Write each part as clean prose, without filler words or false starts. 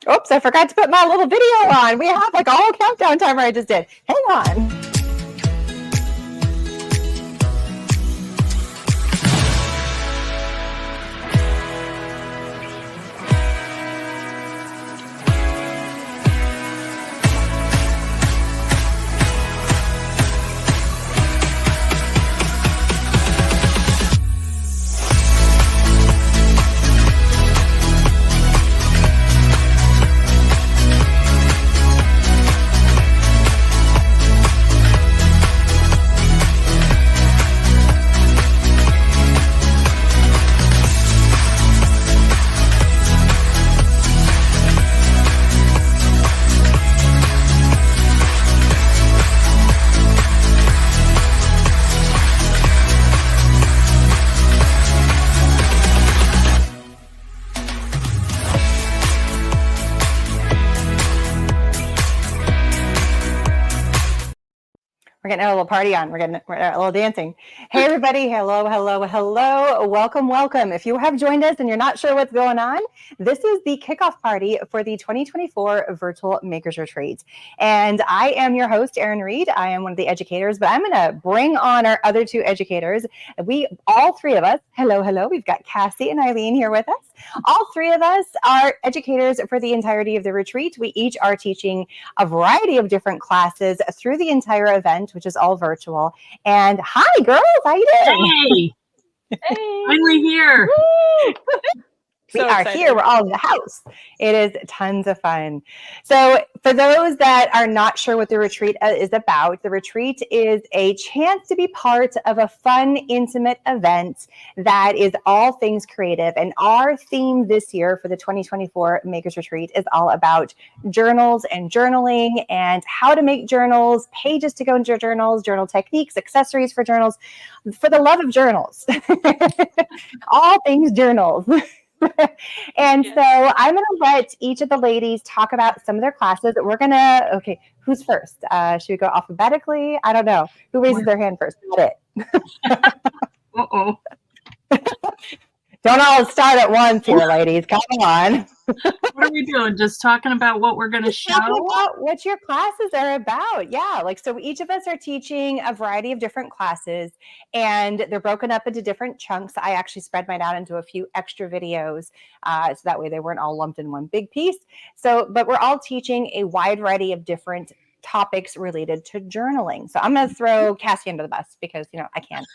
Oops, I forgot to put my little video on. We have like a whole countdown timer I just did. Hang on. We're getting a little party on. We're a little dancing. Hey, everybody. Hello, hello, hello. Welcome, welcome. If you have joined us and you're not sure what's going on, this is the kickoff party for the 2024 Virtual Makers Retreat. And I am your host, Erin Reed. I am one of the educators, but I'm going to bring on our other two educators. All three of us, hello. We've got Cassie and Eileen here with us. All three of us are educators for the entirety of the retreat. We each are teaching a variety of different classes through the entire event, which is all virtual. And hi, girls, how you doing? Hey, finally here. We are here. We're all in the house. It is tons of fun. So for those that are not sure what the retreat is about, the retreat is a chance to be part of a fun, intimate event that is all things creative. And our theme this year for the 2024 Makers Retreat is all about journals and journaling and how to make journals, pages to go into your journals, journal techniques, accessories for journals, for the love of journals. All things journals. And so I'm going to let each of the ladies talk about some of their classes. Okay, who's first? Should we go alphabetically? I don't know. Who raises their hand first? Got it. Uh-oh. Don't all start at once here, ladies. Come on. What are we doing? Just talking about what we're going to show? Talking about what your classes are about. Yeah, so each of us are teaching a variety of different classes, and they're broken up into different chunks. I actually spread mine out into a few extra videos, so that way they weren't all lumped in one big piece. But we're all teaching a wide variety of different topics related to journaling. So I'm going to throw Cassie under the bus because, I can.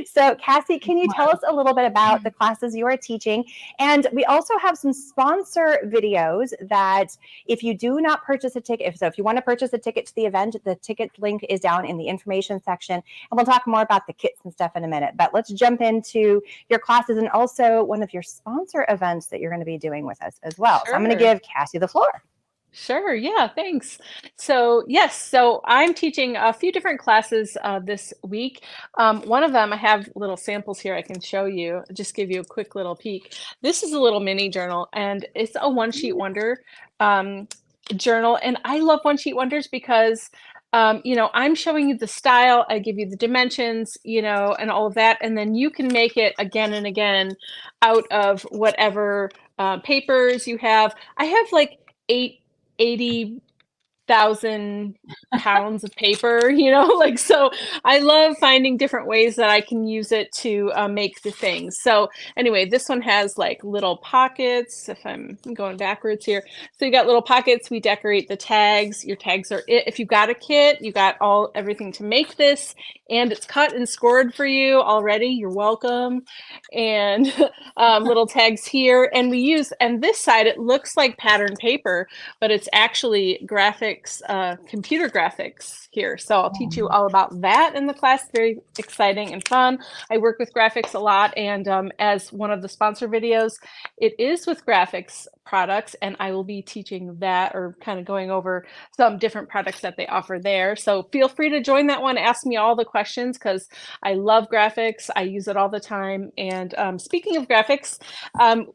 So Cassie, can you tell us a little bit about the classes you are teaching? And we also have some sponsor videos that if you do not purchase a ticket, if you want to purchase a ticket to the event, the ticket link is down in the information section. And we'll talk more about the kits and stuff in a minute. But let's jump into your classes and also one of your sponsor events that you're going to be doing with us as well. Sure. So I'm going to give Cassie the floor. Sure. Yeah, thanks. So I'm teaching a few different classes this week. One of them, I have little samples here I can show you, just give you a quick little peek. This is a little mini journal, and it's a one sheet wonder journal. And I love one sheet wonders because I'm showing you the style, I give you the dimensions, and all of that. And then you can make it again and again out of whatever papers you have. I have like 80,000 pounds of paper, so I love finding different ways that I can use it to make the things. So anyway, this one has like little pockets, if I'm going backwards here. So you got little pockets, we decorate the tags. Your tags are it. If you got a kit, you got everything to make this, and it's cut and scored for you already. You're welcome. And little tags here. And this side, it looks like pattern paper, but it's actually graphics, computer graphics here. So I'll teach you all about that in the class. Very exciting and fun. I work with graphics a lot. And as one of the sponsor videos, it is with graphics products, and I will be teaching that, or kind of going over some different products that they offer there. So feel free to join that one. Ask me all the questions because I love graphics. I use it all the time. And speaking of graphics,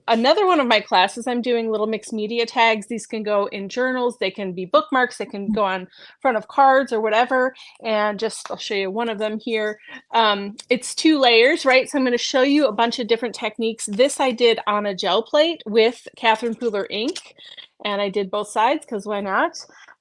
another one of my classes, I'm doing little mixed media tags. These can go in journals. They can be bookmarks books. They can go on front of cards or whatever. And just, I'll show you one of them here. It's 2 layers, right? So I'm going to show you a bunch of different techniques. This I did on a gel plate with Catherine Pooler ink. And I did both sides because why not?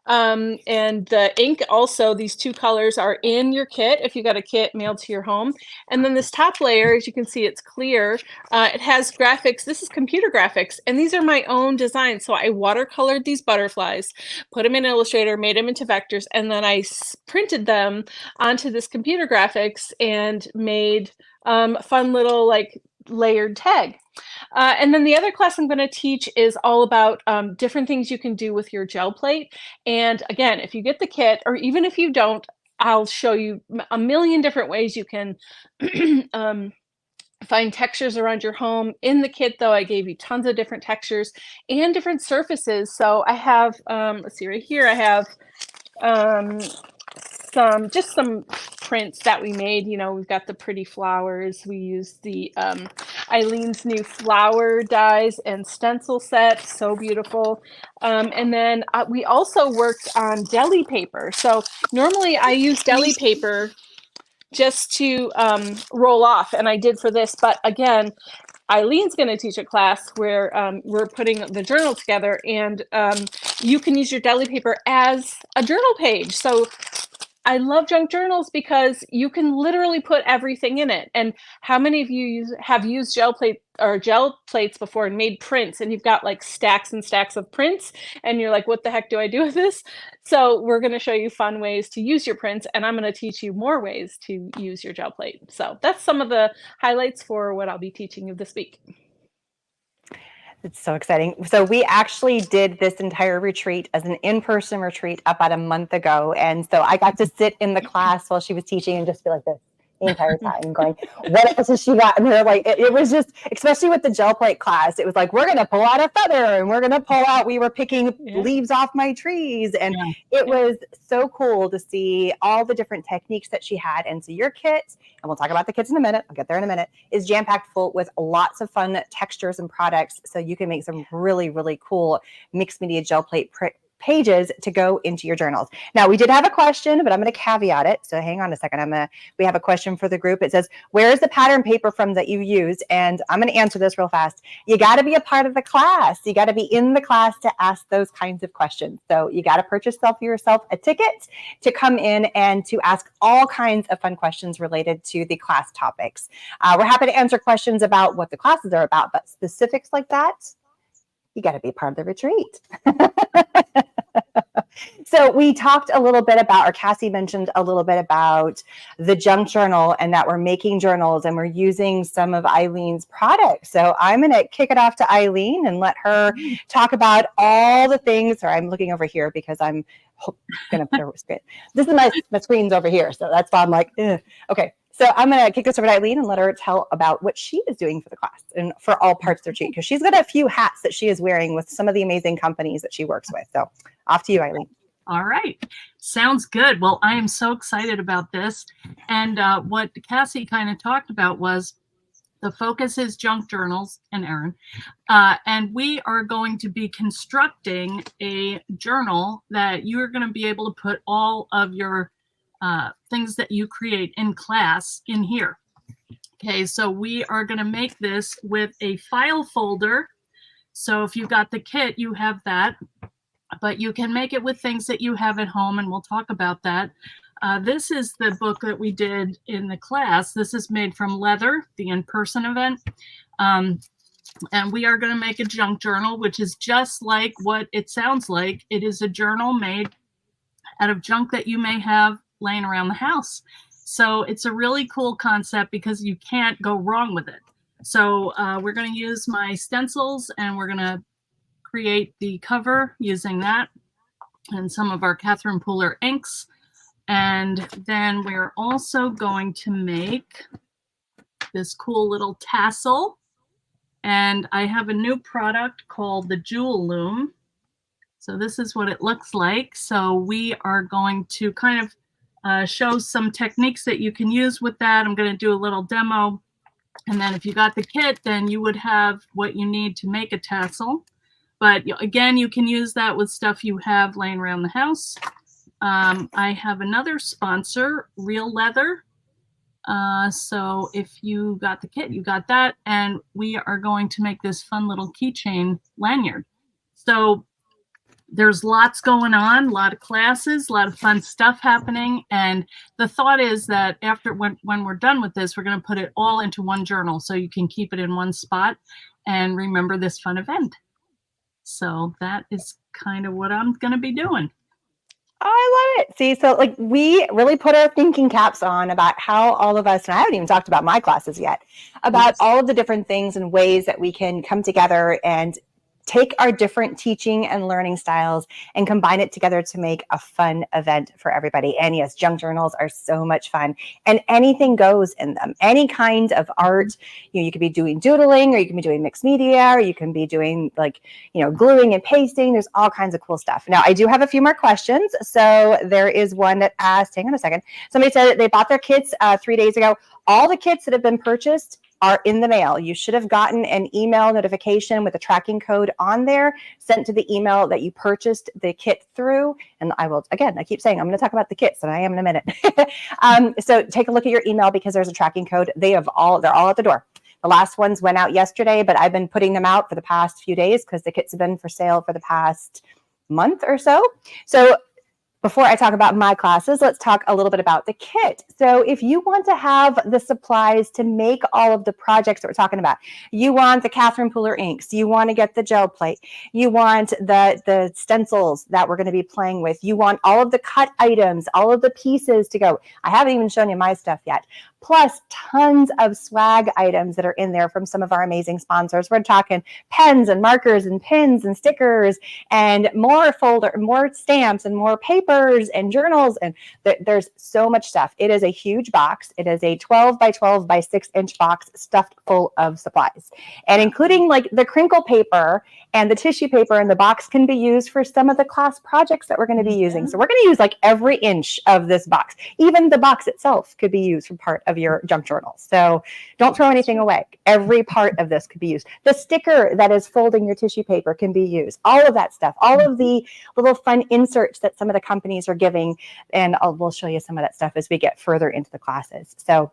And the ink also, these 2 colors are in your kit if you got a kit mailed to your home. And then this top layer, as you can see, it's clear. It has graphics. This is computer graphics, and these are my own designs. So I watercolored these butterflies, put them in Illustrator, made them into vectors, and then I printed them onto this computer graphics and made fun little like layered tag. And then the other class I'm going to teach is all about different things you can do with your gel plate. And again, if you get the kit, or even if you don't, I'll show you a million different ways you can find textures around your home. In the kit, though, I gave you tons of different textures and different surfaces. So I have, let's see, right here, I have some prints that we made. You know, we've got the pretty flowers. We used the Eileen's new flower dies and stencil set, so beautiful. And then we also worked on deli paper. So normally I use deli paper just to roll off, and I did for this, but again, Eileen's going to teach a class where we're putting the journal together, and you can use your deli paper as a journal page. So I love junk journals because you can literally put everything in it. And how many of you have used gel plates before and made prints, and you've got like stacks and stacks of prints, and you're like, what the heck do I do with this? So we're going to show you fun ways to use your prints, and I'm going to teach you more ways to use your gel plate. So that's some of the highlights for what I'll be teaching you this week. It's so exciting. So we actually did this entire retreat as an in-person retreat about a month ago. And so I got to sit in the class while she was teaching and just be like this the entire time going, what else has she got? And they're like, it was just, especially with the gel plate class, it was like, we're going to pull out a feather and we're going to pull out, we were picking leaves off my trees. And it was so cool to see all the different techniques that she had. And so your kit, and we'll talk about the kits in a minute, I'll get there in a minute, is jam-packed full with lots of fun textures and products. So you can make some really, really cool mixed media gel plate pages to go into your journals. Now, we did have a question, but I'm going to caveat it. So hang on a second. We have a question for the group. It says, where is the pattern paper from that you use? And I'm going to answer this real fast. You got to be a part of the class. You got to be in the class to ask those kinds of questions. So you got to purchase yourself a ticket to come in and to ask all kinds of fun questions related to the class topics. We're happy to answer questions about what the classes are about, but specifics like that, you got to be part of the retreat. So we talked a little bit about, or Cassie mentioned a little bit about the junk journal, and that we're making journals and we're using some of Eileen's products. So I'm going to kick it off to Eileen and let her talk about all the things. Sorry, I'm looking over here because I'm going to put a screen. This is my screen's over here. So that's why I'm like, ugh. Okay. So I'm going to kick this over to Eileen and let her tell about what she is doing for the class and for all parts of the retreat, because she's got a few hats that she is wearing with some of the amazing companies that she works with. So off to you, Eileen. All right. Sounds good. Well, I am so excited about this. And what Cassie kind of talked about was the focus is junk journals and Erin. And we are going to be constructing a journal that you are going to be able to put all of your things that you create in class in here. Okay, so we are going to make this with a file folder. So if you got the kit, you have that, but you can make it with things that you have at home, and we'll talk about that. This is the book that we did in the class. This is made from leather, the in-person event. And we are going to make a junk journal, which is just like what it sounds like. It is a journal made out of junk that you may have laying around the house. So it's a really cool concept because you can't go wrong with it. So we're going to use my stencils, and we're going to create the cover using that and some of our Catherine Pooler inks. And then we're also going to make this cool little tassel. And I have a new product called the Jewel Loom. So this is what it looks like. So we are going to kind of show some techniques that you can use with that. I'm going to do a little demo. And then if you got the kit, then you would have what you need to make a tassel. But again, you can use that with stuff you have laying around the house. I have another sponsor, Real Leather. So if you got the kit, you got that. And we are going to make this fun little keychain lanyard. So there's lots going on, a lot of classes, a lot of fun stuff happening. And the thought is that after when we're done with this, we're going to put it all into one journal so you can keep it in one spot and remember this fun event. So that is kind of what I'm going to be doing. I love it. See, so like we really put our thinking caps on about how all of us, and I haven't even talked about my classes yet, about all of the different things and ways that we can come together and take our different teaching and learning styles and combine it together to make a fun event for everybody. And yes, junk journals are so much fun, and anything goes in them. Any kind of art, you could be doing doodling, or you can be doing mixed media, or you can be doing like, gluing and pasting. There's all kinds of cool stuff. Now, I do have a few more questions. So there is one that asked, hang on a second. Somebody said that they bought their kits 3 days ago. All the kits that have been purchased are in the mail. You should have gotten an email notification with a tracking code on there sent to the email that you purchased the kit through. And I will, again, I keep saying I'm going to talk about the kits, and I am in a minute. So take a look at your email because there's a tracking code. They're all at the door. The last ones went out yesterday, but I've been putting them out for the past few days because the kits have been for sale for the past month or so. So before I talk about my classes, let's talk a little bit about the kit. So if you want to have the supplies to make all of the projects that we're talking about, you want the Catherine Pooler inks, you want to get the gel plate, you want the stencils that we're going to be playing with, you want all of the cut items, all of the pieces to go. I haven't even shown you my stuff yet. Plus tons of swag items that are in there from some of our amazing sponsors. We're talking pens and markers and pins and stickers and more stamps and more papers and journals. And there's so much stuff. It is a huge box. It is a 12 by 12 by 6-inch box stuffed full of supplies, and including like the crinkle paper and the tissue paper in the box can be used for some of the class projects that we're going to be using. So we're going to use like every inch of this box. Even the box itself could be used for part of your junk journal. So don't throw anything away. Every part of this could be used. The sticker that is folding your tissue paper can be used. All of that stuff, all of the little fun inserts that some of the companies are giving. And we'll show you some of that stuff as we get further into the classes. So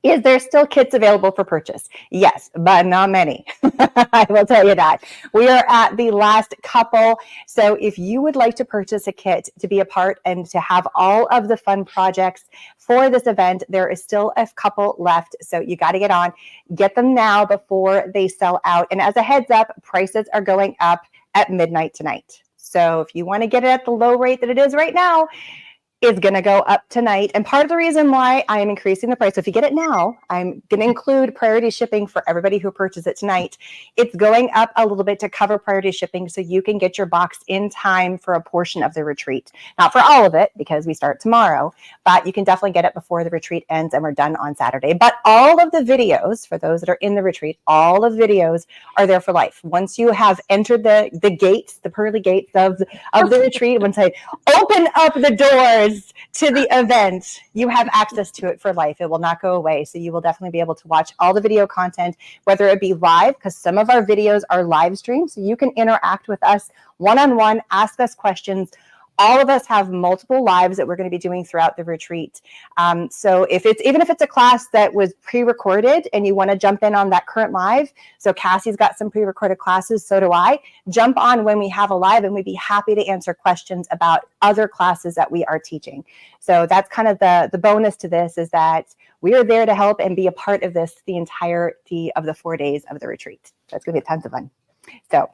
is there still kits available for purchase? Yes, but not many. I will tell you that. We are at the last couple. So if you would like to purchase a kit to be a part and to have all of the fun projects for this event, there is still a couple left. So you got to get them now before they sell out. And as a heads up, prices are going up at midnight tonight. So if you want to get it at the low rate that it is right now, is going to go up tonight. And part of the reason why I am increasing the price, so if you get it now, I'm going to include priority shipping for everybody who purchases it tonight. It's going up a little bit to cover priority shipping so you can get your box in time for a portion of the retreat. Not for all of it because we start tomorrow, but you can definitely get it before the retreat ends and we're done on Saturday. But all of the videos, for those that are in the retreat, all of the videos are there for life. Once you have entered the gates, the pearly gates of the retreat, once I open up the doors to the event, you have access to it for life. It will not go away. So you will definitely be able to watch all the video content, whether it be live, because some of our videos are live streamed. So you can interact with us one-on-one, ask us questions. All of us have multiple lives that we're going to be doing throughout the retreat. So even if it's a class that was pre-recorded and you want to jump in on that current live, so Cassie's got some pre-recorded classes, so do I. Jump on when we have a live and we'd be happy to answer questions about other classes that we are teaching. So that's kind of the bonus to this, is that we are there to help and be a part of this the entirety of the 4 days of the retreat. That's going to be tons of fun. So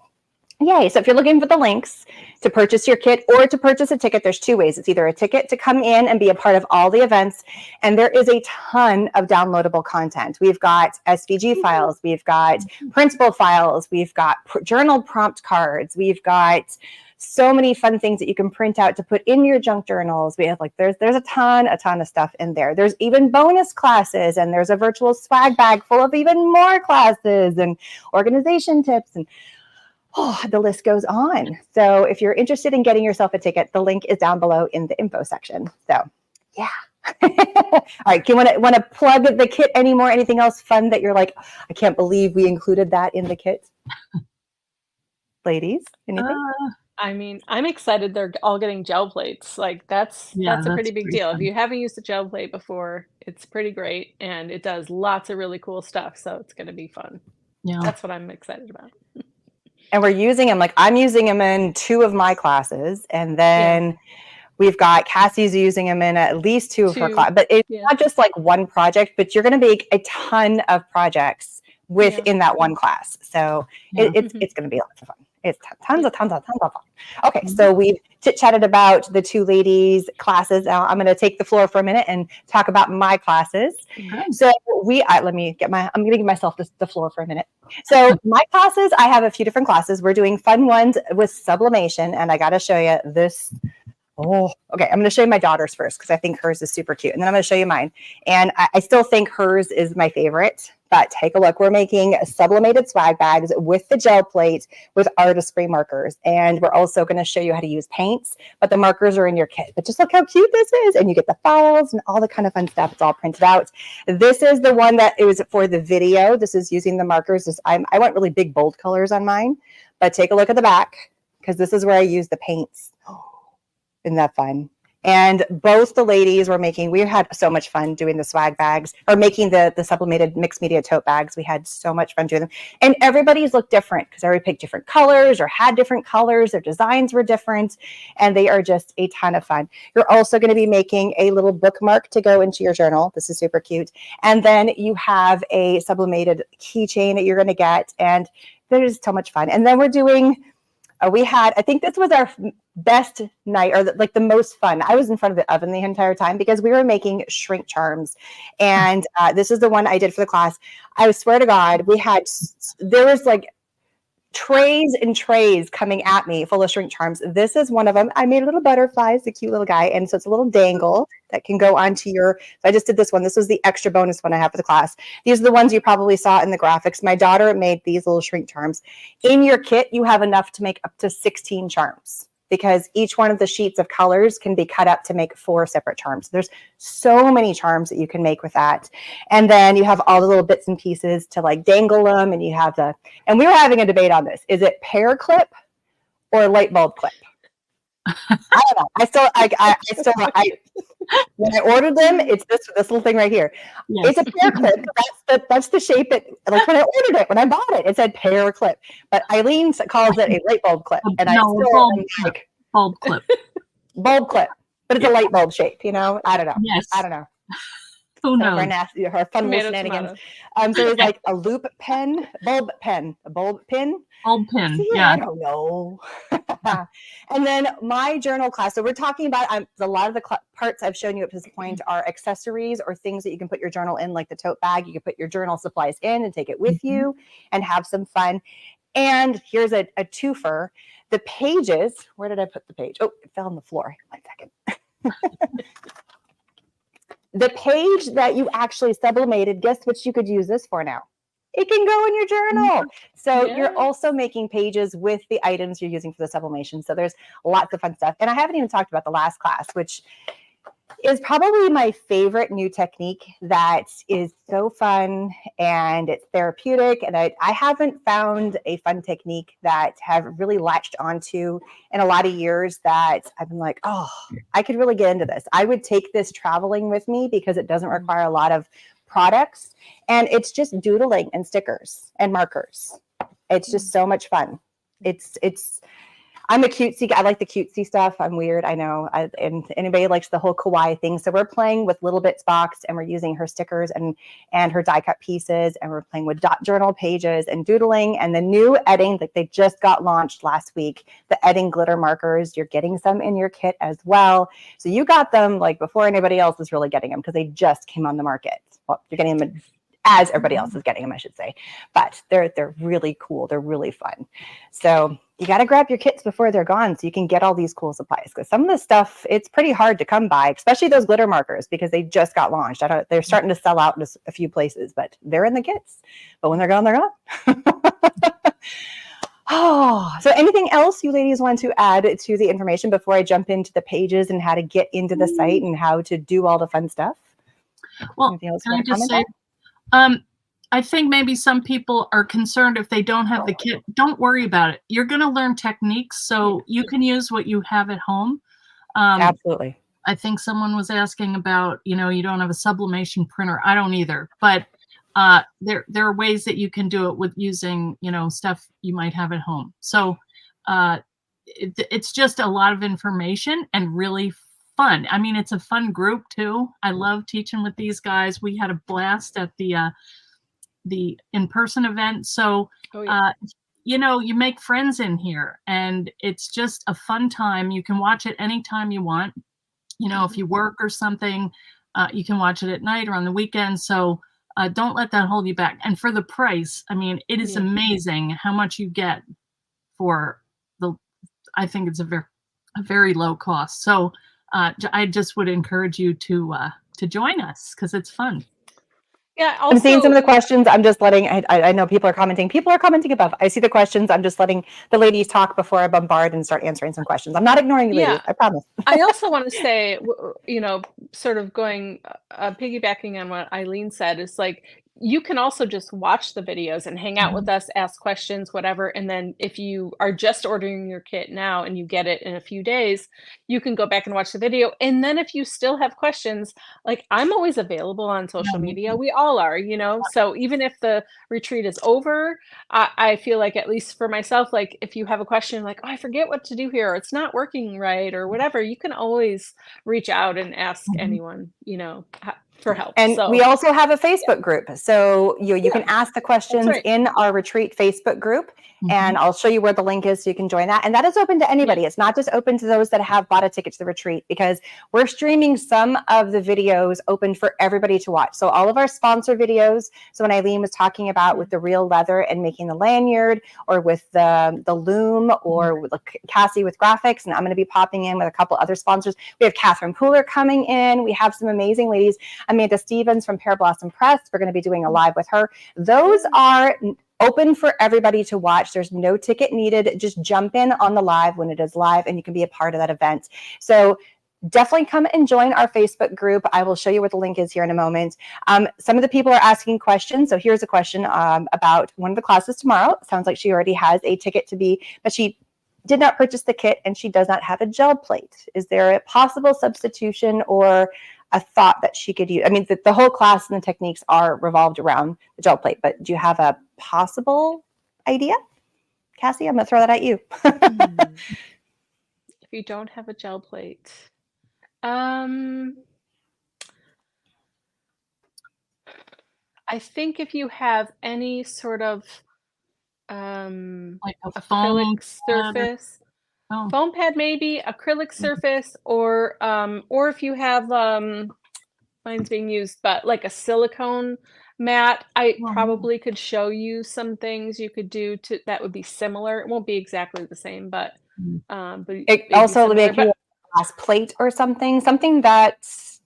yay. So if you're looking for the links to purchase your kit or to purchase a ticket, there's two ways. It's either a ticket to come in and be a part of all the events, and there is a ton of downloadable content. We've got SVG files, we've got principal files, we've got journal prompt cards, we've got so many fun things that you can print out to put in your junk journals. We have there's a ton of stuff in there. There's even bonus classes, and there's a virtual swag bag full of even more classes and organization tips, and the list goes on. So if you're interested in getting yourself a ticket, the link is down below in the info section. So yeah. All right. Do you want to plug the kit anymore? Anything else fun that you're like, I can't believe we included that in the kit? ladies? Anything? I mean, I'm excited they're all getting gel plates. Like Yeah, that's a that's pretty big pretty deal. If fun. you haven't used a gel plate before, it's pretty great and it does lots of really cool stuff. So it's going to be fun. Yeah. That's what I'm excited about. And we're using them, like I'm using them in 2 of my classes, and Yeah. then we've got Cassie's using them in at least 2 of her 2. class. But it's Yeah. not just like one project, but you're going to make a ton of projects Yeah. within that one class. So Yeah. it's going to be lots of fun. It's tons of fun. Okay, so we've chit-chatted about the 2 ladies' classes. Now I'm going to take the floor for a minute and talk about my classes. Good. So let me get I'm going to give myself the floor for a minute. So my classes, I have a few different classes. We're doing fun ones with sublimation, and I got to show you this. Oh, okay. I'm going to show you my daughter's first because I think hers is super cute. And then I'm going to show you mine. And I still think hers is my favorite. But take a look. We're making sublimated swag bags with the gel plate with artistry markers. And we're also going to show you how to use paints. But the markers are in your kit. But just look how cute this is. And you get the files and all the kind of fun stuff. It's all printed out. This is the one that it was for the video. This is using the markers. I went really big, bold colors on mine. But take a look at the back because this is where I use the paints. Isn't that fun? And both the ladies were we had so much fun doing the swag bags or making the sublimated mixed media tote bags. We had so much fun doing them. And everybody's looked different because everybody picked different colors or had different colors. Their designs were different and they are just a ton of fun. You're also going to be making a little bookmark to go into your journal. This is super cute. And then you have a sublimated keychain that you're going to get. And there's so much fun. And then we're doing I think this was our best night or like the most fun. I was in front of the oven the entire time because we were making shrink charms. And this is the one I did for the class. I swear to God, there was like trays and trays coming at me full of shrink charms. This is one of them. I made little butterflies, the cute little guy. And so it's a little dangle that can go onto so I just did this one. This was the extra bonus one I have for the class. These are the ones you probably saw in the graphics. My daughter made these little shrink charms. In your kit, you have enough to make up to 16 charms because each one of the sheets of colors can be cut up to make 4 separate charms. There's so many charms that you can make with that. And then you have all the little bits and pieces to like dangle them. And you have and we were having a debate on this. Is it pear clip or light bulb clip? I don't know. When I ordered them, it's this little thing right here. Yes. It's a pear clip. That's the shape like when I ordered it, when I bought it, it said pear clip. But Eileen calls it a light bulb clip. And bulb clip. Bulb clip. But it's a light bulb shape, I don't know. Yes. I don't know. Who knows? Her fun little shenanigans. So it was like a loop pen, bulb pen, a bulb pin. Bulb pin. See, Yeah. I don't know. And then my journal class. So we're talking about a lot of the parts I've shown you up to this point are accessories or things that you can put your journal in, like the tote bag. You can put your journal supplies in and take it with you and have some fun. And here's a twofer. The pages. Where did I put the page? Oh, it fell on the floor. 1 second. The page that you actually sublimated, guess what you could use this for now? It can go in your journal. So you're also making pages with the items you're using for the sublimation. So there's lots of fun stuff. And I haven't even talked about the last class, which is probably my favorite new technique that is so fun and it's therapeutic. And I haven't found a fun technique that have really latched onto in a lot of years that I've been like, oh, I could really get into this. I would take this traveling with me because it doesn't require a lot of products and it's just doodling and stickers and markers. It's just so much fun. I'm a cutesy. I like the cutesy stuff. I'm weird. I know. And anybody likes the whole kawaii thing. So we're playing with Little Bits box and we're using her stickers and her die cut pieces. And we're playing with dot journal pages and doodling and the new Edding that they just got launched last week, the Edding glitter markers. You're getting some in your kit as well. So you got them like before anybody else is really getting them because they just came on the market. Well, you're getting them as everybody else is getting them, I should say. But they're really cool. They're really fun. So you got to grab your kits before they're gone so you can get all these cool supplies. Because some of the stuff, it's pretty hard to come by, especially those glitter markers because they just got launched. They're starting to sell out in a few places, but they're in the kits. But when they're gone, they're gone. Oh, so anything else you ladies want to add to the information before I jump into the pages and how to get into the site and how to do all the fun stuff? Well, can I just say, I think maybe some people are concerned if they don't have the kit. Don't worry about it. You're going to learn techniques, so you can use what you have at home. Absolutely. I think someone was asking about, you don't have a sublimation printer. I don't either, but there are ways that you can do it with using, stuff you might have at home. So it's just a lot of information and really fun. I mean, it's a fun group too. I love teaching with these guys. We had a blast at the in-person event. So, you make friends in here, and it's just a fun time. You can watch it anytime you want. If you work or something, you can watch it at night or on the weekend. So don't let that hold you back. And for the price, I mean, it is amazing how much you get for I think it's a very low cost. So I just would encourage you to join us because it's fun. Yeah, I'm seeing some of the questions. I'm just letting, I know people are commenting. People are commenting above. I see the questions. I'm just letting the ladies talk before I bombard and start answering some questions. I'm not ignoring you, ladies. I promise. I also want to say, sort of going, piggybacking on what Eileen said, is like, you can also just watch the videos and hang out with us, ask questions, whatever. And then if you are just ordering your kit now and you get it in a few days, you can go back and watch the video. And then if you still have questions, like, I'm always available on social media. We all are, so even if the retreat is over, I feel like, at least for myself, like, if you have a question like, oh, I forget what to do here, or it's not working right, or whatever, you can always reach out and ask anyone, for help. And we also have a Facebook group. So you can ask the questions in our retreat Facebook group. And I'll show you where the link is so you can join that. And that is open to anybody. It's not just open to those that have bought a ticket to the retreat, because we're streaming some of the videos open for everybody to watch. So all of our sponsor videos. So when Eileen was talking about with the real leather and making the lanyard, or with the loom, or with Cassie with graphics, and I'm going to be popping in with a couple other sponsors. We have Catherine Pooler coming in. We have some amazing ladies. Amanda Stevens from Pear Blossom Press. We're going to be doing a live with her. Those are open for everybody to watch. There's no ticket needed. Just jump in on the live when it is live, and you can be a part of that event. So definitely come and join our Facebook group. I will show you what the link is here in a moment. Some of the people are asking questions. So here's a question about one of the classes tomorrow. It sounds like she already has a ticket to be, but she did not purchase the kit and she does not have a gel plate. Is there a possible substitution or a thought that she could use? I mean, the whole class and the techniques are revolved around the gel plate, but do you have a possible idea? Cassie, I'm going to throw that at you. If you don't have a gel plate, I think if you have any sort of like a acrylic surface, foam pad, maybe acrylic surface, or if you have mine's being used, but like a silicone mat, I probably could show you some things you could do that would be similar. It won't be exactly the same, but it also make you a glass plate or something that's,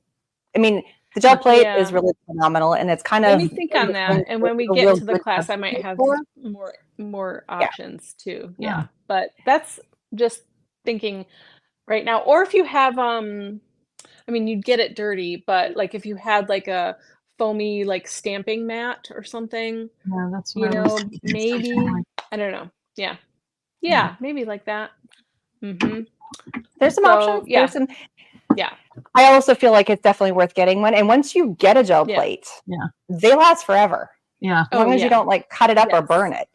I mean, the gel plate is really phenomenal, and it's kind of. Let me think on that, and when we get to the class, I might have more options too. Yeah, but that's just thinking right now. Or if you have, I mean, you'd get it dirty, but like if you had like a foamy like stamping mat or something, that's maybe, I don't know. Yeah, maybe like that. There's some options. Yeah. There's some. Yeah. I also feel like it's definitely worth getting one. And once you get a gel plate, they last forever. Yeah. As long as you don't like cut it up or burn it.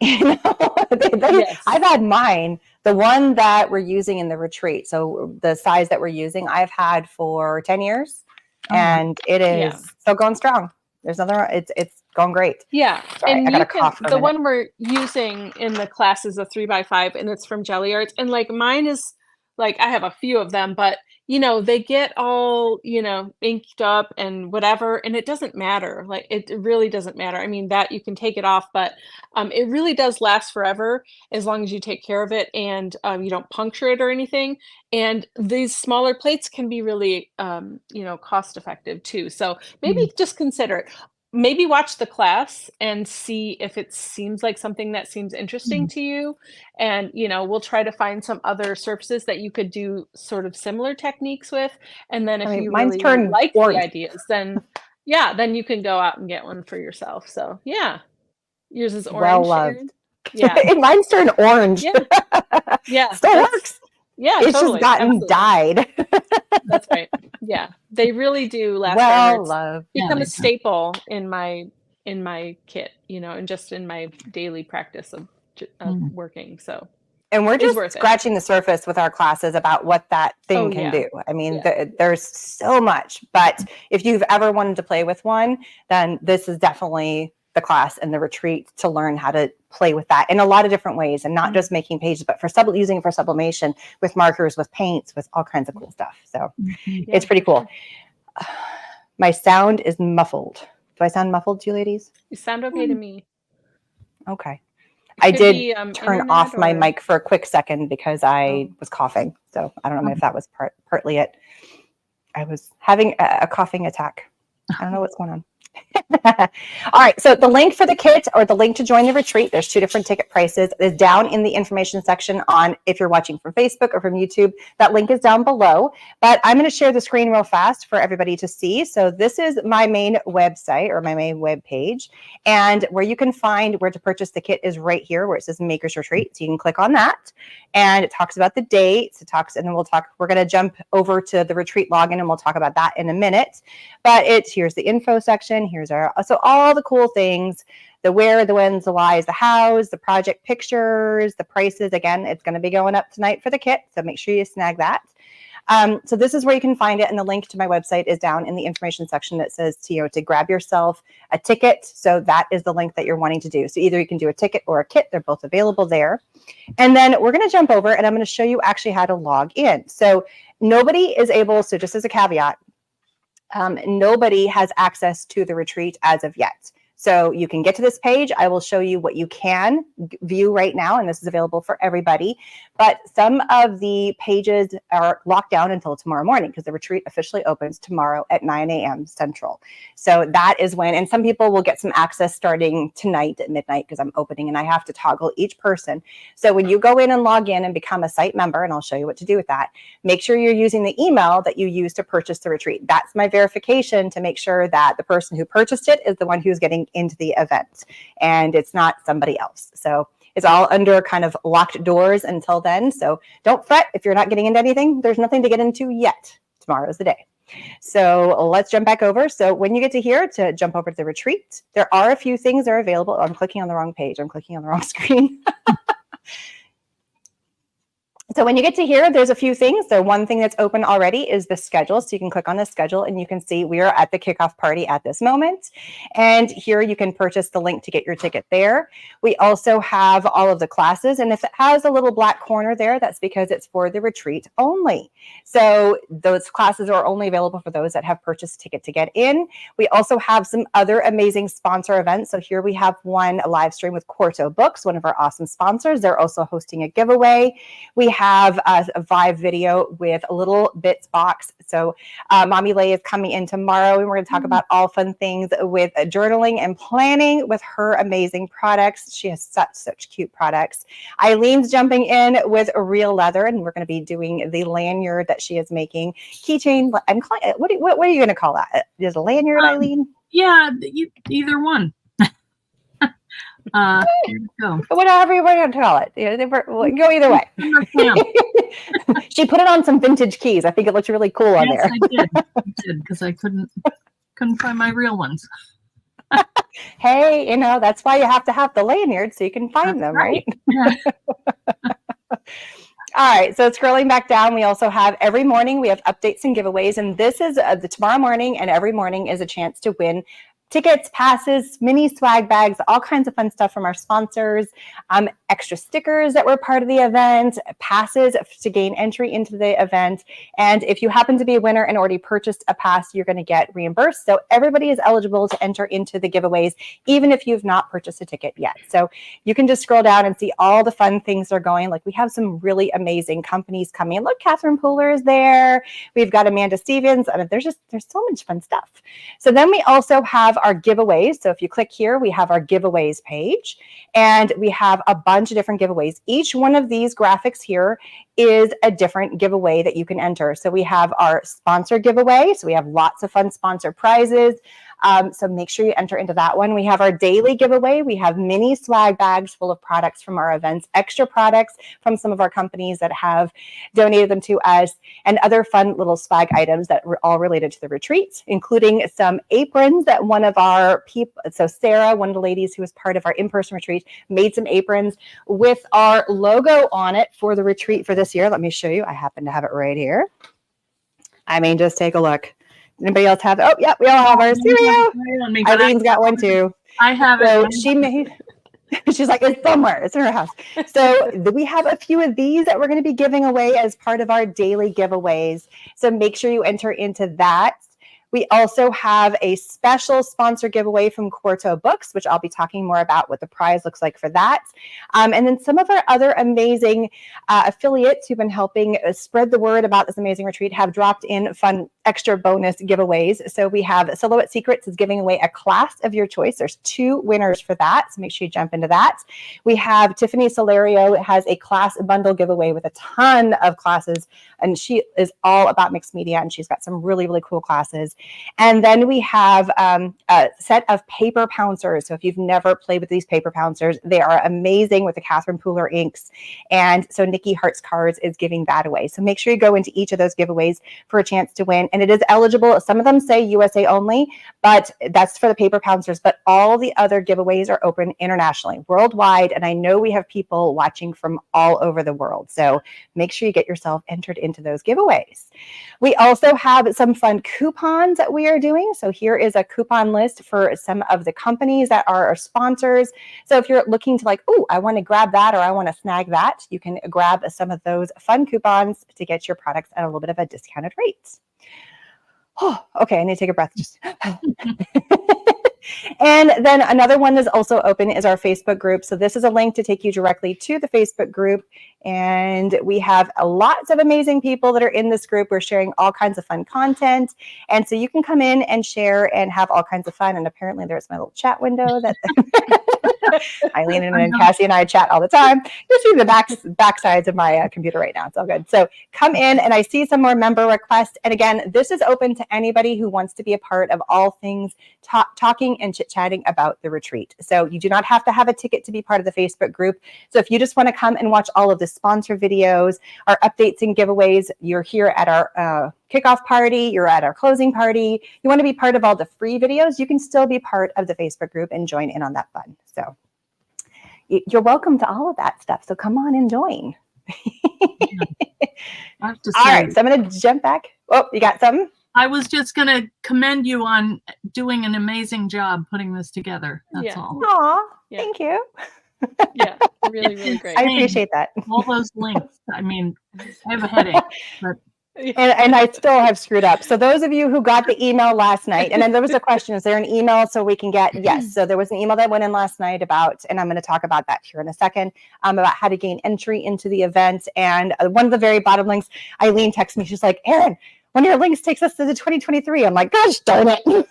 I've had mine, the one that we're using in the retreat. So the size that we're using, I've had for 10 years and it is still going strong. There's nothing, it's going great. Yeah. Sorry, and I got a cough for a minute. one we're using in the class is a 3x5, and it's from Jelly Arts. And like mine is like, I have a few of them, but they get all, inked up and whatever, and it doesn't matter. Like, it really doesn't matter. I mean, that you can take it off, but it really does last forever as long as you take care of it and you don't puncture it or anything. And these smaller plates can be really, cost effective too. So maybe just consider it. Maybe watch the class and see if it seems like something that seems interesting to you. And, we'll try to find some other surfaces that you could do sort of similar techniques with. And then if you really like the ideas, then, Yeah, then you can go out and get one for yourself. So yeah, yours is Well orange, loved. Erin. Yeah, And mine's turned orange. yeah, yeah. Still works. Yeah, It's just totally, gotten absolutely. dyed. That's right. Yeah, they really do last forever. Well It's loved. Yeah, become they a do. staple in my kit, and just in my daily practice of Mm. working. So And we're it's just worth it. scratching the surface with our classes about what that Oh thing can yeah, do. I mean, yeah. there's so much, but if you've ever wanted to play with one, then this is definitely the class and the retreat to learn how to play with that in a lot of different ways, and not just making pages, but for using it for sublimation with markers, with paints, with all kinds of cool stuff. So Mhm. it's pretty for cool. sure. My sound is muffled. Do I sound muffled to you ladies? You sound okay to me. Okay. It I could did be turn internet off my or mic for a quick second because I oh. was coughing. So I don't know if that was partly it. I was having a coughing attack. I don't know what's going on. All right, so the link for the kit or the link to join the retreat, there's 2 different ticket prices, is down in the information section on, if you're watching from Facebook or from YouTube, that link is down below. But I'm going to share the screen real fast for everybody to see. So this is my main website or my main web page, and where you can find where to purchase the kit is right here where it says Maker's Retreat. So you can click on that, and it talks about the dates. And then we're going to jump over to the retreat login, and we'll talk about that in a minute. But here's the info section. Here's so all the cool things, the where, the whens, the whys, the hows, the project pictures, the prices. Again, it's going to be going up tonight for the kit, so make sure you snag that. So this is where you can find it, and the link to my website is down in the information section that says to grab yourself a ticket. So that is the link that you're wanting to do. So either you can do a ticket or a kit. They're both available there. And then we're going to jump over, and I'm going to show you actually how to log in. So nobody is able, so just as a caveat, nobody has access to the retreat as of yet. So you can get to this page. I will show you what you can view right now, and this is available for everybody. But some of the pages are locked down until tomorrow morning because the retreat officially opens tomorrow at 9 a.m. Central. So that is when, and some people will get some access starting tonight at midnight because I'm opening and I have to toggle each person. So when you go in and log in and become a site member, and I'll show you what to do with that, make sure you're using the email that you use to purchase the retreat. That's my verification to make sure that the person who purchased it is the one who's getting into the event and it's not somebody else. So it's all under kind of locked doors until then. So don't fret if you're not getting into anything. There's nothing to get into yet. Tomorrow is the day. So let's jump back over. So when you get to here, to jump over to the retreat, there are a few things that are available. I'm clicking on the wrong page. I'm clicking on the wrong screen. So when you get to here, there's a few things. So one thing that's open already is the schedule. So you can click on the schedule and you can see we are at the kickoff party at this moment. And here you can purchase the link to get your ticket there. We also have all of the classes. And if it has a little black corner there, that's because it's for the retreat only. So those classes are only available for those that have purchased a ticket to get in. We also have some other amazing sponsor events. So here we have a live stream with Quarto Books, one of our awesome sponsors. They're also hosting a giveaway. We have a Vive video with a Little Bits box. So Mommy Lay is coming in tomorrow, and we're going to talk about all fun things with journaling and planning with her amazing products. She has such cute products. Eileen's jumping in with a real leather, and we're going to be doing the lanyard that she is making. Keychain. I'm calling it. What are you going to call that? Is a lanyard, Eileen? Yeah, either one. Here you go. Whatever you want to call it. Go either way. She put it on some vintage keys. I think it looks really cool on there. Yes, I did because I couldn't find my real ones. Hey, that's why you have to have the lanyard so you can find them, right? Yeah. All right, so scrolling back down, we also have every morning we have updates and giveaways, and this is the tomorrow morning, and every morning is a chance to win tickets, passes, mini swag bags, all kinds of fun stuff from our sponsors, extra stickers that were part of the event, passes to gain entry into the event. And if you happen to be a winner and already purchased a pass, you're going to get reimbursed. So everybody is eligible to enter into the giveaways, even if you've not purchased a ticket yet. So you can just scroll down and see all the fun things that are going. Like we have some really amazing companies coming. Look, Catherine Pooler is there. We've got Amanda Stevens. I mean, there's so much fun stuff. So then we also have our giveaways. So if you click here, we have our giveaways page, and we have a bunch of different giveaways. Each one of these graphics here is a different giveaway that you can enter. So we have our sponsor giveaway. So we have lots of fun sponsor prizes. So make sure you enter into that one. We have our daily giveaway. We have mini swag bags full of products from our events, extra products from some of our companies that have donated them to us, and other fun little swag items that were all related to the retreat, including some aprons that one of our people, so Sarah, one of the ladies who was part of our in-person retreat, made some aprons with our logo on it for the retreat for this year. Let me show you. I happen to have it right here. I mean, just take a look. Anybody else have? Oh, yeah, we all have ours. Here we go. Eileen's got one too. I have it. So she made. She's like, it's somewhere. It's in her house. So we have a few of these that we're going to be giving away as part of our daily giveaways. So make sure you enter into that. We also have a special sponsor giveaway from Quarto Books, which I'll be talking more about what the prize looks like for that. And then some of our other amazing affiliates who've been helping spread the word about this amazing retreat have dropped in fun extra bonus giveaways. So we have Silhouette Secrets is giving away a class of your choice. There's 2 winners for that, so make sure you jump into that. We have Tiffany Solario has a class bundle giveaway with a ton of classes, and she is all about mixed media, and she's got some really, really cool classes. And then we have a set of paper pouncers. So if you've never played with these paper pouncers, they are amazing with the Catherine Pooler inks. And so Nikki Hart's Cards is giving that away. So make sure you go into each of those giveaways for a chance to win. And it is eligible. Some of them say USA only, but that's for the paper pouncers. But all the other giveaways are open internationally, worldwide. And I know we have people watching from all over the world. So make sure you get yourself entered into those giveaways. We also have some fun coupons that we are doing. So here is a coupon list for some of the companies that are our sponsors. So if you're looking to like, oh, I want to grab that or I want to snag that, you can grab some of those fun coupons to get your products at a little bit of a discounted rate. Oh, okay, I need to take a breath. Just And then another one that's also open is our Facebook group. So this is a link to take you directly to the Facebook group. And we have lots of amazing people that are in this group. We're sharing all kinds of fun content. And so you can come in and share and have all kinds of fun. And apparently there's my little chat window that Eileen and Cassie and I chat all the time. You'll see the backsides of my computer right now. It's all good. So come in, and I see some more member requests. And again, this is open to anybody who wants to be a part of all things talking and chit-chatting about the retreat. So you do not have to have a ticket to be part of the Facebook group. So if you just want to come and watch all of the sponsor videos, our updates and giveaways, you're here at our kickoff party, you're at our closing party, you want to be part of all the free videos, you can still be part of the Facebook group and join in on that fun. So you're welcome to all of that stuff. So come on and join. I have to All say, right, so I'm going to jump back. Oh, you got something? I was just going to commend you on doing an amazing job putting this together. That's all. Aw, Yeah. thank you. Yeah, really, really great. I appreciate that. All those links. I mean, I have a headache, but And I still have screwed up. So those of you who got the email last night, and then there was a question, is there an email so we can get, yes. So there was an email that went in last night about, and I'm going to talk about that here in a second, about how to gain entry into the event. And one of the very bottom links, Eileen texted me, she's like, Erin, one of your links takes us to the 2023. I'm like, gosh darn it. You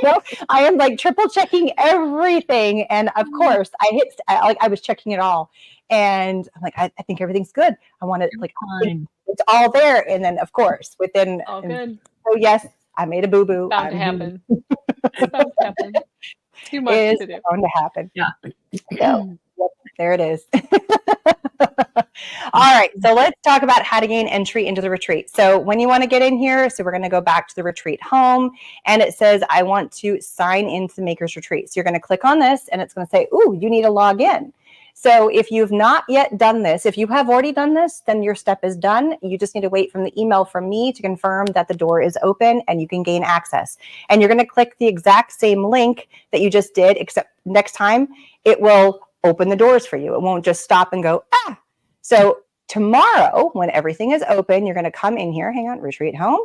know, I am like triple checking everything. And of course I was checking it all. And I'm like, I think everything's good. I want to like, it's all there. And then of course, within, All good. so yes, I made a boo-boo. Bound to happen. It's bound to happen. Too much It to is do. bound to happen. Yeah. So, yep, there it is. All right, so let's talk about how to gain entry into the retreat. So when you want to get in here, so we're going to go back to the retreat home, and it says, I want to sign into the Maker's Retreat. So you're going to click on this, and it's going to say, ooh, you need to log in. So if you've not yet done this, if you have already done this, then your step is done. You just need to wait for the email from me to confirm that the door is open and you can gain access. And you're going to click the exact same link that you just did, except next time it will open the doors for you. It won't just stop and go, ah. So tomorrow, when everything is open, you're going to come in here, hang on, retreat home.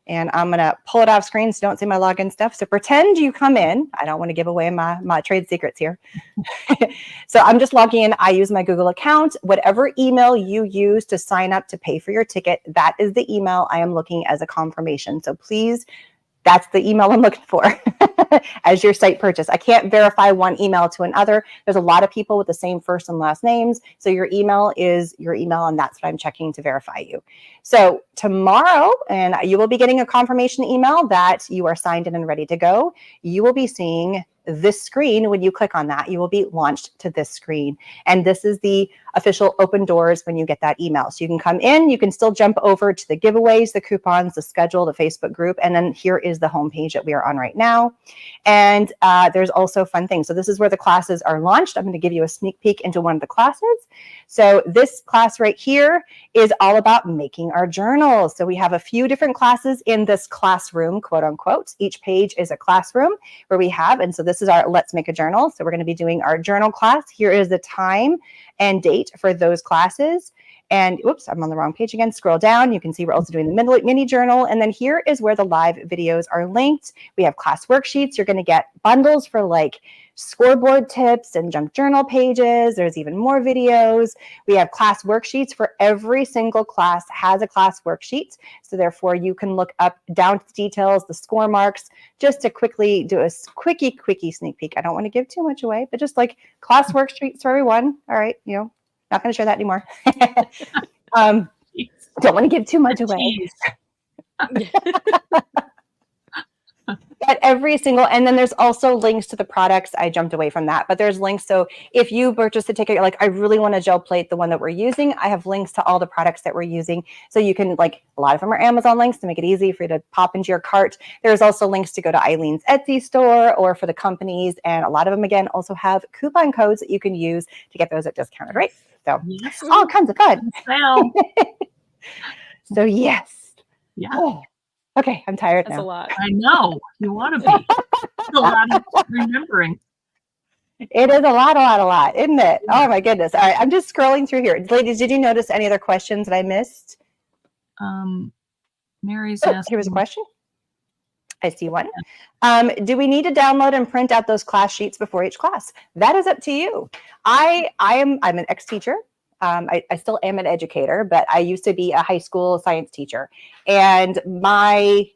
And I'm going to pull it off screen so don't see my login stuff. So pretend you come in. I don't want to give away my trade secrets here. So I'm just logging in. I use my Google account. Whatever email you use to sign up to pay for your ticket, that is the email I am looking as a confirmation. So please That's the email I'm looking for as your site purchase. I can't verify one email to another. There's a lot of people with the same first and last names. So your email is your email, and that's what I'm checking to verify you. So tomorrow, and you will be getting a confirmation email that you are signed in and ready to go. You will be seeing this screen. When you click on that, you will be launched to this screen. And this is the official open doors when you get that email. So you can come in, you can still jump over to the giveaways, the coupons, the schedule, the Facebook group, and then here is the homepage that we are on right now. And there's also fun things. So this is where the classes are launched. I'm going to give you a sneak peek into one of the classes. So this class right here is all about making our journals. So we have a few different classes in this classroom, quote unquote. Each page is a classroom where we have, and so this is our Let's Make a Journal. So we're going to be doing our journal class. Here is the time and date for those classes. And oops, I'm on the wrong page again. Scroll down. You can see we're also doing the mini journal. And then here is where the live videos are linked. We have class worksheets. You're going to get bundles for like scoreboard tips and junk journal pages. There's even more videos. We have class worksheets for every single class has a class worksheet. So therefore you can look up down to the details, the score marks, just to quickly do a quickie sneak peek. I don't want to give too much away, but just like class worksheets for everyone. All right. You know, not going to share that anymore. Don't want to give too much away. But every single, and then there's also links to the products. I jumped away from that, but there's links. So if you purchase the ticket, you're like, I really want a gel plate, the one that we're using, I have links to all the products that we're using. So you can, like, a lot of them are Amazon links to make it easy for you to pop into your cart. There's also links to go to Eileen's Etsy store or for the companies. And a lot of them, again, also have coupon codes that you can use to get those at discounted rates. So Yes. all kinds of fun. So yes. Yeah. Oh, okay, I'm tired That's now. a lot. I know. You want to be. It's a lot of remembering. It is a lot, isn't it? Oh my goodness. All right, I'm just scrolling through here. Ladies, did you notice any other questions that I missed? Mary's Oh, asking. here was a question. I see one. Do we need to download and print out those class sheets before each class? That is up to you. I'm an ex-teacher. I still am an educator, but I used to be a high school science teacher. And my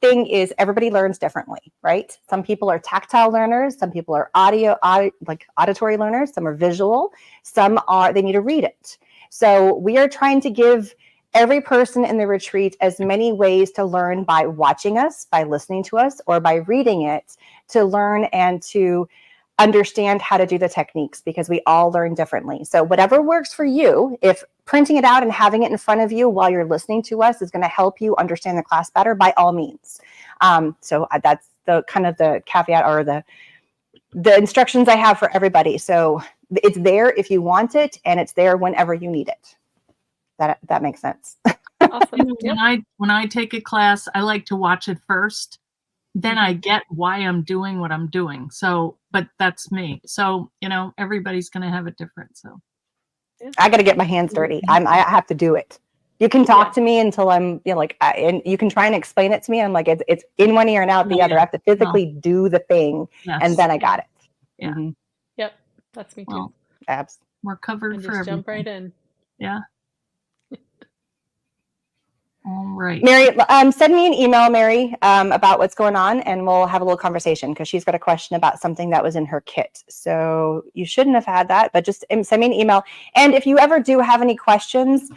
thing is everybody learns differently, right? Some people are tactile learners. Some people are like auditory learners. Some are visual. Some are, they need to read it. So we are trying to give every person in the retreat as many ways to learn by watching us, by listening to us, or by reading it, to learn and to understand how to do the techniques, because we all learn differently. So whatever works for you, if printing it out and having it in front of you while you're listening to us is going to help you understand the class better, by all means. So that's the kind of the caveat or the instructions I have for everybody. So it's there if you want it, and it's there whenever you need it. That makes sense. Awesome. When I take a class, I like to watch it first. Then I get why I'm doing what I'm doing. So, but that's me. So, you know, everybody's going to have it different. So I got to get my hands dirty. I have to do it. You can talk to me until I'm, you know, like, and you can try and explain it to me. I'm like, it's in one ear and out the other. I have to physically do the thing, and then I got it. Yeah. Mm-hmm. Yep. That's me too. Well, Abs. we're covered And for just everything. jump right in. Yeah. All right. Mary, send me an email, Mary, about what's going on, and we'll have a little conversation, because she's got a question about something that was in her kit. So you shouldn't have had that, but just send me an email. And if you ever do have any questions,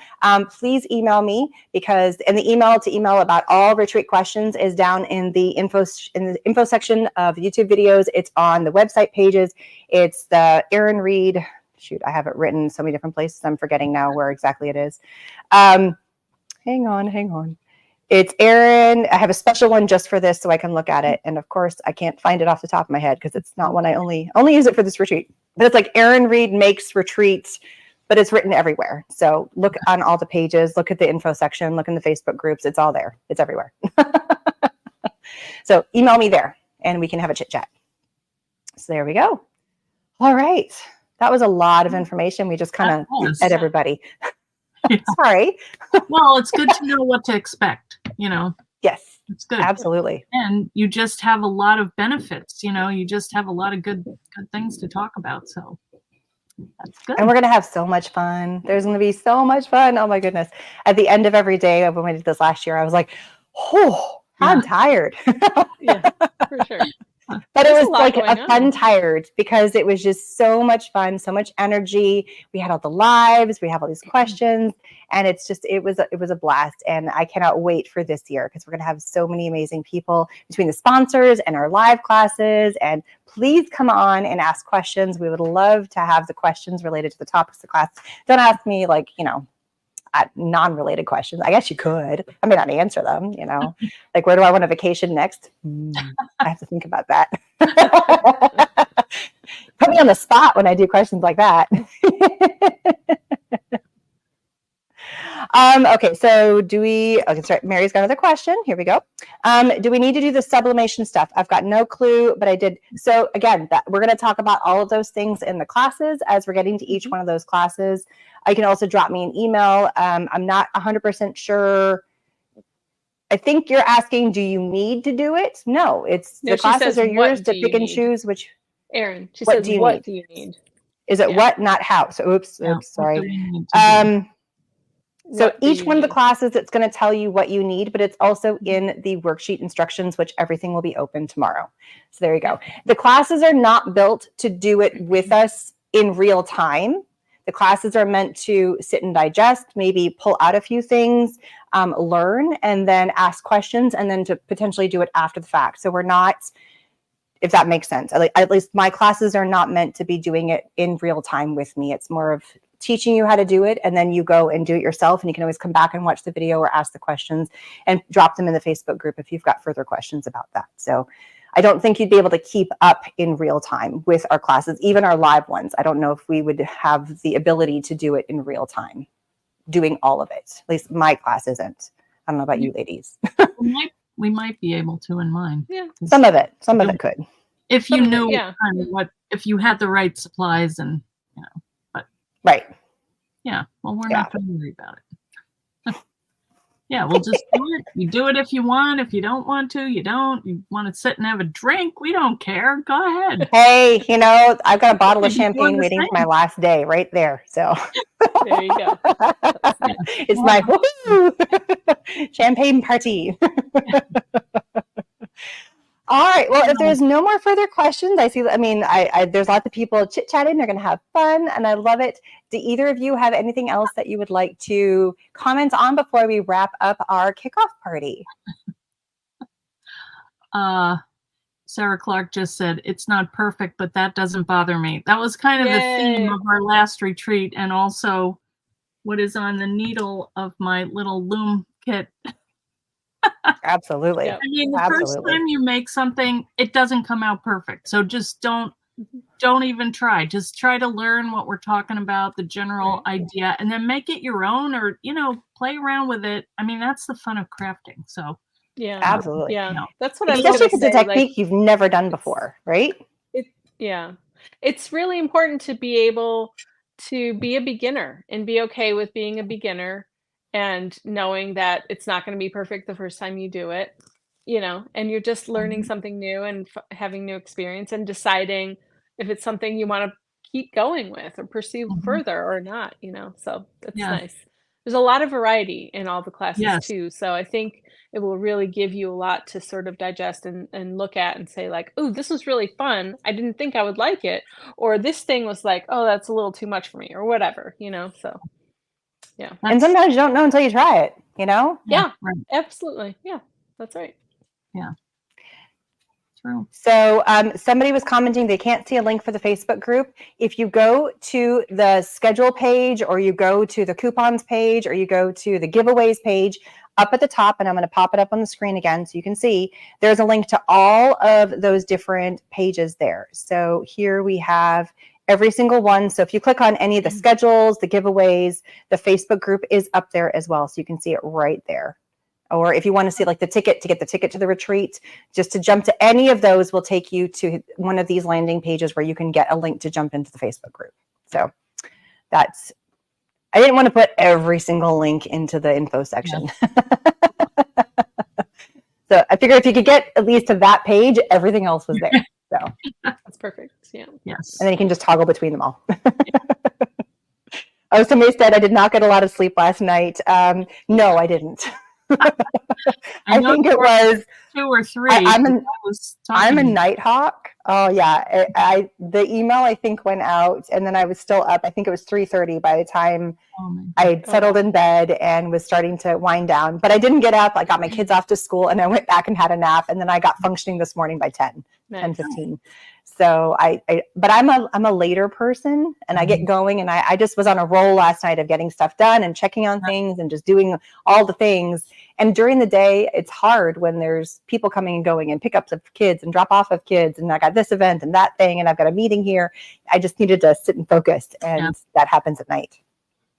please email me, because the email about all retreat questions is down in the info section of YouTube videos. It's on the website pages. It's the Erin Reed. Shoot, I have it written in so many different places. I'm forgetting now where exactly it is. Hang on. It's Erin. I have a special one just for this so I can look at it. And of course, I can't find it off the top of my head because it's not one I only use it for this retreat. But it's like Erin Reed Makes Retreats, but it's written everywhere. So look on all the pages, look at the info section, look in the Facebook groups. It's all there. It's everywhere. So email me there and we can have a chit chat. So there we go. All right. That was a lot of information. We just kind of at everybody. Yeah. Sorry. Well, it's good to know what to expect, you know. Yes. It's good. Absolutely. And you just have a lot of benefits, you know, you just have a lot of good things to talk about. So that's good. And we're going to have so much fun. There's going to be so much fun. Oh my goodness. At the end of every day, when we did this last year, I was like, oh, I'm tired. Yeah, for sure. But There's it a was lot like going a fun on. tired because it was just so much fun, so much energy. We had all the lives, we have all these questions, and it was a blast. And I cannot wait for this year because we're going to have so many amazing people between the sponsors and our live classes. And please come on and ask questions. We would love to have the questions related to the topics of the class. Don't ask me like, non-related questions. I guess you could. I may not answer them, like where do I want a vacation next? I have to think about that. Put me on the spot when I do questions like that. Okay, so sorry, Mary's got another question. Here we go. Do we need to do the sublimation stuff? I've got no clue, but I did. So again, we're going to talk about all of those things in the classes as we're getting to each one of those classes. You can also drop me an email. I'm not 100% sure. I think you're asking, do you need to do it? No, the classes are yours to pick and choose which. Erin, she says, what do you need? Is it what, not how? So oops, sorry. So each one of the classes, it's going to tell you what you need, but it's also in the worksheet instructions, which everything will be open tomorrow. So there you go. The classes are not built to do it with us in real time. The classes are meant to sit and digest, maybe pull out a few things, learn, and then ask questions, and then to potentially do it after the fact. So we're not, if that makes sense, at least my classes are not meant to be doing it in real time with me. It's more of teaching you how to do it, and then you go and do it yourself, and you can always come back and watch the video or ask the questions and drop them in the Facebook group if you've got further questions about that. So I don't think you'd be able to keep up in real time with our classes, even our live ones. I don't know if we would have the ability to do it in real time, doing all of it. At least my class isn't. I don't know about you ladies. We might be able to in mine. Yeah, some of it could. If you knew kind of if you had the right supplies and, but. Right. Yeah, well, we're not going to worry about it. Yeah, we'll just do it. You do it if you want. If you don't want to, you don't. You want to sit and have a drink, we don't care. Go ahead. Hey, I've got a bottle of champagne waiting for my last day right there. So there you go. It's my woo-hoo! Champagne party. All right. Well, if there's no more further questions, there's lots of people chit-chatting. They're going to have fun, and I love it. Do either of you have anything else that you would like to comment on before we wrap up our kickoff party? Sarah Clark just said, it's not perfect, but that doesn't bother me. That was kind of the theme of our last retreat, and also what is on the needle of my little loom kit. Absolutely. I mean, the first time you make something, it doesn't come out perfect. So just don't even try. Just try to learn what we're talking about, the general idea, and then make it your own, or, play around with it. I mean, that's the fun of crafting. So yeah, absolutely. Yeah, that's what especially if it's a technique you've never done before, right? It's really important to be able to be a beginner and be okay with being a beginner, and knowing that it's not going to be perfect the first time you do it, and you're just learning something new and having new experience and deciding if it's something you want to keep going with or pursue further or not, so it's nice. There's a lot of variety in all the classes too. So I think it will really give you a lot to sort of digest and look at and say like, oh, this was really fun. I didn't think I would like it. Or this thing was like, oh, that's a little too much for me, or whatever, so. Yeah. And sometimes you don't know until you try it, Yeah, absolutely. Yeah, that's right. Yeah. True. So somebody was commenting they can't see a link for the Facebook group. If you go to the schedule page, or you go to the coupons page, or you go to the giveaways page up at the top, and I'm going to pop it up on the screen again so you can see, there's a link to all of those different pages there. So here we have every single one. So if you click on any of the schedules, the giveaways, the Facebook group is up there as well. So you can see it right there. Or if you want to see like the ticket, to get the ticket to the retreat, just to jump to any of those will take you to one of these landing pages where you can get a link to jump into the Facebook group. So I didn't want to put every single link into the info section. So I figured if you could get at least to that page, everything else was there. So that's perfect. Yeah. Yes. And then you can just toggle between them all. Oh, somebody said I did not get a lot of sleep last night. No, I didn't. I know think you it were was. 2 or 3. I'm 'cause an I was I'm a talking. nighthawk. Oh yeah, the email I think went out, and then I was still up. I think it was 3:30 by the time Oh my I God. had settled wow. in bed and was starting to wind down. But I didn't get up. I got my kids off to school, and I went back and had a nap, and then I got functioning this morning by 10, Nice. 10:15. So but I'm a later person, and I get going, and I just was on a roll last night of getting stuff done and checking on things and just doing all the things. And during the day, it's hard when there's people coming and going and pickups of kids and drop off of kids. And I got this event and that thing, and I've got a meeting here. I just needed to sit and focus. And that happens at night.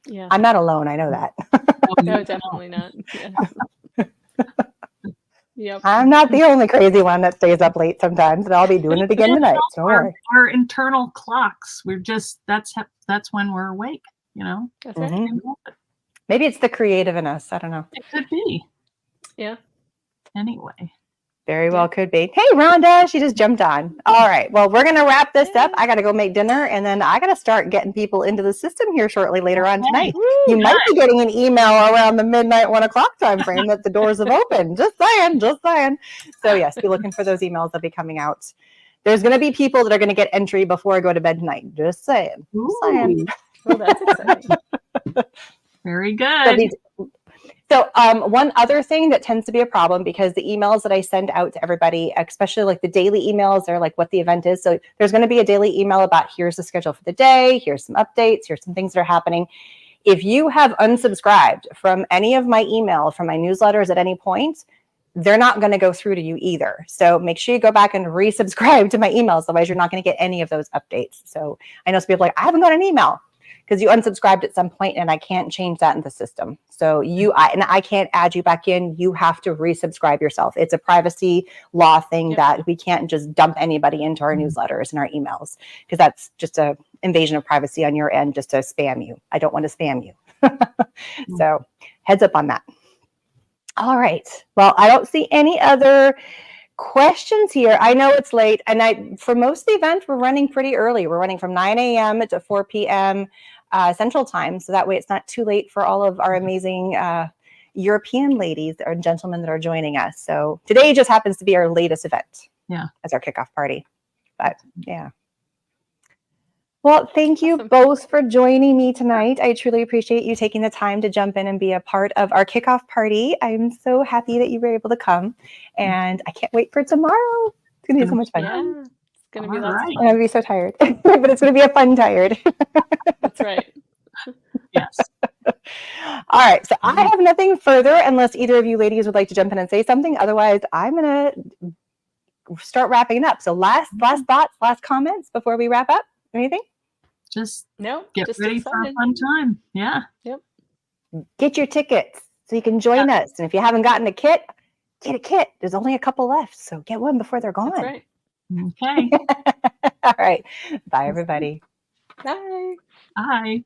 Yeah. I'm not alone. I know that. Oh, No, definitely not. Yeah. Yep. I'm not the only crazy one that stays up late sometimes, and I'll be doing it again tonight. So don't worry. Our internal clocks. We're just that's when we're awake. That's right. Mhm. Maybe it's the creative in us. I don't know. It could be. Yeah. Anyway. Very well could be. Hey, Rhonda, she just jumped on. All right. Well, we're going to wrap this up. I got to go make dinner, and then I got to start getting people into the system here shortly later on tonight. You might be getting an email around the midnight, 1 o'clock time frame that the doors have opened. Just saying, just saying. So yes, be looking for those emails that'll be coming out. There's going to be people that are going to get entry before I go to bed tonight. Just saying. Just saying. Well, that's exciting. Very good. So one other thing that tends to be a problem, because the emails that I send out to everybody, especially like the daily emails, they're like what the event is. So there's going to be a daily email about here's the schedule for the day, here's some updates, here's some things that are happening. If you have unsubscribed from any of my email, from my newsletters at any point, they're not going to go through to you either. So make sure you go back and resubscribe to my emails. Otherwise, you're not going to get any of those updates. So I know some people are like, I haven't got an email, because you unsubscribed at some point, and I can't change that in the system. So I can't add you back in. You have to resubscribe yourself. It's a privacy law thing that we can't just dump anybody into our newsletters and our emails, because that's just a invasion of privacy on your end, just to spam you. I don't want to spam you. So heads up on that. All right. Well, I don't see any other questions here. I know it's late, and for most of the event, we're running pretty early. We're running from 9 a.m. to 4 p.m. Central Time, so that way it's not too late for all of our amazing European ladies or gentlemen that are joining us. So today just happens to be our latest event, as our kickoff party. But yeah. Well, thank you both for joining me tonight. I truly appreciate you taking the time to jump in and be a part of our kickoff party. I'm so happy that you were able to come, and I can't wait for tomorrow. It's going to be so much fun. Yeah, it's going to be lots of I'm fun. going to be so tired, but it's going to be a fun tired. That's right. Yes. All right. So I have nothing further unless either of you ladies would like to jump in and say something. Otherwise, I'm going to start wrapping up. So last thoughts, last comments before we wrap up. Anything? Just get ready for a fun time. Yeah. Yep. Get your tickets so you can join us. And if you haven't gotten a kit, get a kit. There's only a couple left, so get one before they're gone. That's right. Okay. All right. Bye, everybody. Bye. Bye.